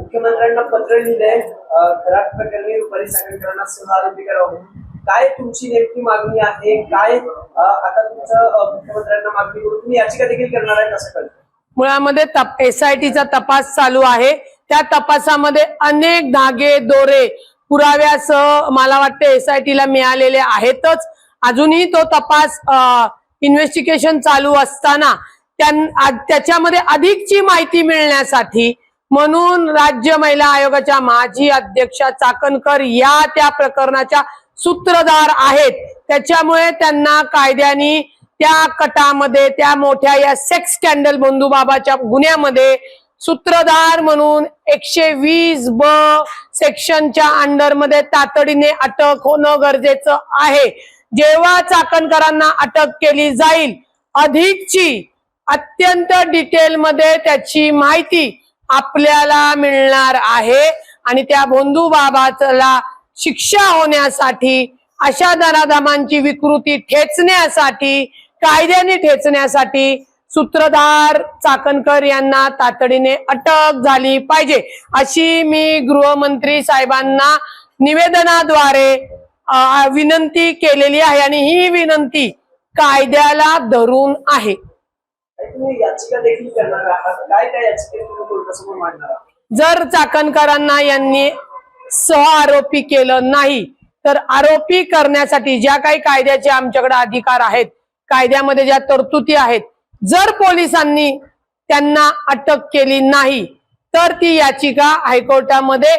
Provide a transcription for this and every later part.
मुख्यमंत्र्यांना पत्र लिहिलंय घरात प्रकरणी रुपाली चाकणकरांना सहआरोपी करावं म्हणून. काय तुमची नेमकी मागणी आहे? काय आता तुमचं मुख्यमंत्र्यांना मागणी करून तुम्ही याचिका देखील करणार आहे असं कळतं? मुळामध्ये SITचा तपास चालू आहे. त्या तपासामध्ये अनेक धागे दोरे पुराव्यासह मला वाटते SITला मिळालेले आहेतच. अजूनही तो तपास इन्व्हेस्टिगेशन चालू असताना त्याच्यामध्ये अधिकची माहिती मिळण्यासाठी म्हणून राज्य महिला आयोगाच्या माजी अध्यक्षा चाकणकर या त्या प्रकरणाच्या सूत्रधार आहेत. त्याच्यामुळे त्यांना कायद्याने त्या कटामध्ये त्या मोठ्या या सेक्स स्कॅन्डल बंधूबाबाच्या गुन्ह्यामध्ये सूत्रधार म्हणून 120B सेक्शनच्या अंडरमध्ये तातडीने अटक होणं गरजेचं आहे. जेव्हा चाकणकरांना अटक केली जाईल अधिकची अत्यंत डिटेलमध्ये त्याची माहिती आपल्याला मिळणार आहे आणि त्या बंधूबाबाला शिक्षा होण्यासाठी अशा नराधमांची विकृती ठेचण्यासाठी कायद्याने ठेचण्यासाठी सूत्रधार चाकणकर यांना तातडीने अटक झाली पाहिजे अशी मी गृहमंत्री साहेबांना निवेदनाद्वारे विनंती केलेली आहे आणि ही विनंती कायद्याला धरून आहे. तुम्ही याचिका देखील करणार आहात, काय त्या याचिकेत तुम्ही कोर्टासमोर मांडणार आहात? जर चाकणकरांना यांनी सहआरोपी केलं नाही तर आरोपी करण्यासाठी ज्या काही कायद्याचे आमच्याकडे अधिकार आहेत, कायद्यामध्ये ज्या तरतुदी आहेत, जर पोलिसांनी त्यांना अटक केली नाही तर ती याचिका हायकोर्टामध्ये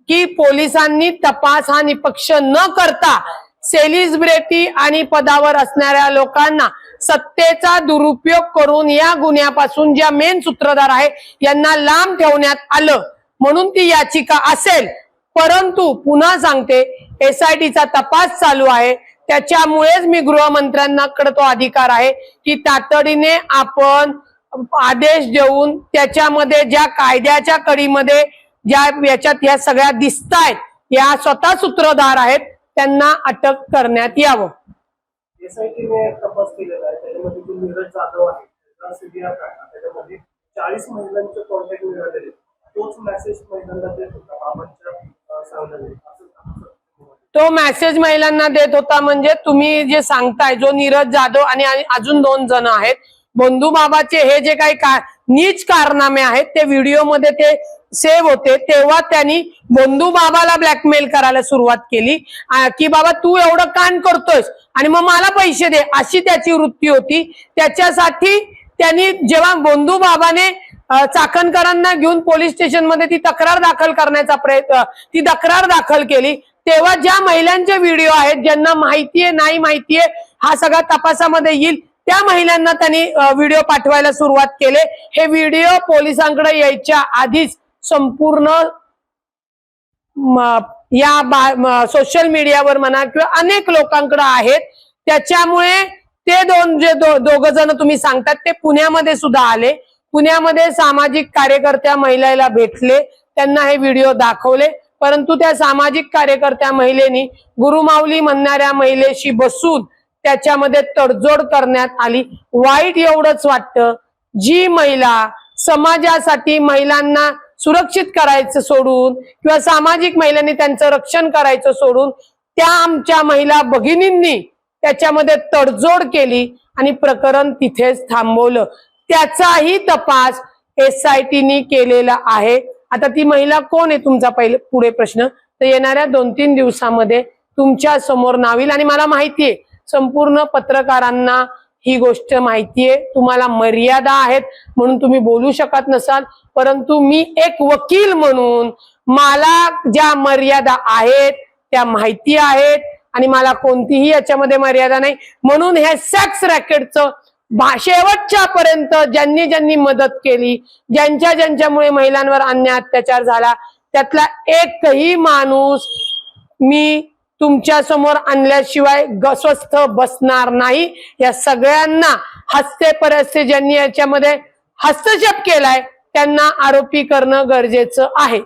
की पोलिसांनी तपास हा निपक्ष न करता सेलिब्रिटी आणि पदावर असणाऱ्या लोकांना सत्तेचा दुरुपयोग करून या गुन्ह्यापासून ज्या मेन सूत्रधार आहे यांना लांब ठेवण्यात आलं म्हणून ती याचिका असेल. परंतु पुन्हा सांगते SITचा तपास चालू आहे. त्याच्यामुळेच मी गृहमंत्र्यांकडे तो अधिकार आहे की तातडीने आपण आदेश देऊन त्याच्यामध्ये ज्या कायद्याच्या कडीमध्ये ज्या याच्यात या सगळ्या दिसतायत या स्वतः सूत्रधार आहेत त्यांना अटक करण्यात यावं. SITने तपास केलेला आहे. त्याच्यामध्ये जो नीरज जाधव आहे त्याच्यामध्ये 40 महिलांचे कॉन्टॅक्ट मिळालेले, तोच मेसेज महिलांना देत होता बाबांच्या सांगण्याने. तो मेसेज महिलांना देत होता म्हणजे तुम्ही जे सांगताय जो नीरज जाधव आणि अजून 2 जण आहेत बंधू बाबाचे हे जे काही नीच कारनामे आहेत ते व्हिडिओमध्ये ते सेव्ह होते. तेव्हा त्यांनी बंधू बाबाला ब्लॅकमेल करायला सुरुवात केली की बाबा तू एवढं कान करतोयस आणि मग मला पैसे दे अशी त्याची वृत्ती होती. त्याच्यासाठी त्यांनी जेव्हा बंधू बाबाने चाकणकरांना घेऊन पोलीस स्टेशन मध्ये ती तक्रार दाखल केली तेव्हा ज्या महिलांचे व्हिडिओ आहेत ज्यांना माहितीये नाही माहितीये हा सगळा तपासामध्ये येईल त्या महिलांना त्यांनी व्हिडिओ पाठवायला सुरुवात केले. हे व्हिडिओ पोलिसांकडे यायच्या आधीच संपूर्ण या सोशल मीडियावर म्हणा किंवा अनेक लोकांकडे आहेत. त्याच्यामुळे ते दोघ जण तुम्ही सांगतात ते पुण्यामध्ये सुद्धा आले. पुण्यामध्ये सामाजिक कार्यकर्त्या महिलेला भेटले, त्यांना हे व्हिडिओ दाखवले. परंतु त्या सामाजिक कार्यकर्त्या महिलेनी गुरुमाऊली म्हणणाऱ्या महिलेशी बसून त्याच्यामध्ये तडजोड करण्यात आली. वाईट एवढंच वाटतं जी महिला समाजासाठी महिलांना सुरक्षित करायचं सोडून किंवा सामाजिक महिलांनी त्यांचं रक्षण करायचं सोडून त्या आमच्या महिला भगिनींनी त्याच्यामध्ये तडजोड केली आणि प्रकरण तिथेच थांबवलं. त्याचाही तपास SITने केलेला आहे. आता ती महिला कोण आहे तुमचा पुढे प्रश्न तर येणाऱ्या 2-3 दिवसामध्ये तुमच्या समोर नावील आणि मला माहितीये संपूर्ण पत्रकारांना ही गोष्ट माहितीये. तुम्हाला मर्यादा आहेत म्हणून तुम्ही बोलू शकत नसाल, परंतु मी एक वकील म्हणून मला ज्या मर्यादा आहेत त्या माहिती आहेत आणि मला कोणतीही याच्यामध्ये मर्यादा नाही. म्हणून हे सेक्स रॅकेटचं शेवटच्या पर्यंत ज्यांनी ज्यांनी मदत केली, ज्यांच्यामुळे महिलांवर अन्याय अत्याचार झाला त्यातला एकही माणूस मी तुमच्या समोर आणल्याशिवाय स्वस्थ बसणार नाही. या सगळ्यांना हस्तेपरस्ते ज्यांनी याच्यामध्ये हस्तक्षेप केलाय त्यांना आरोपी करणं गरजेचं आहे.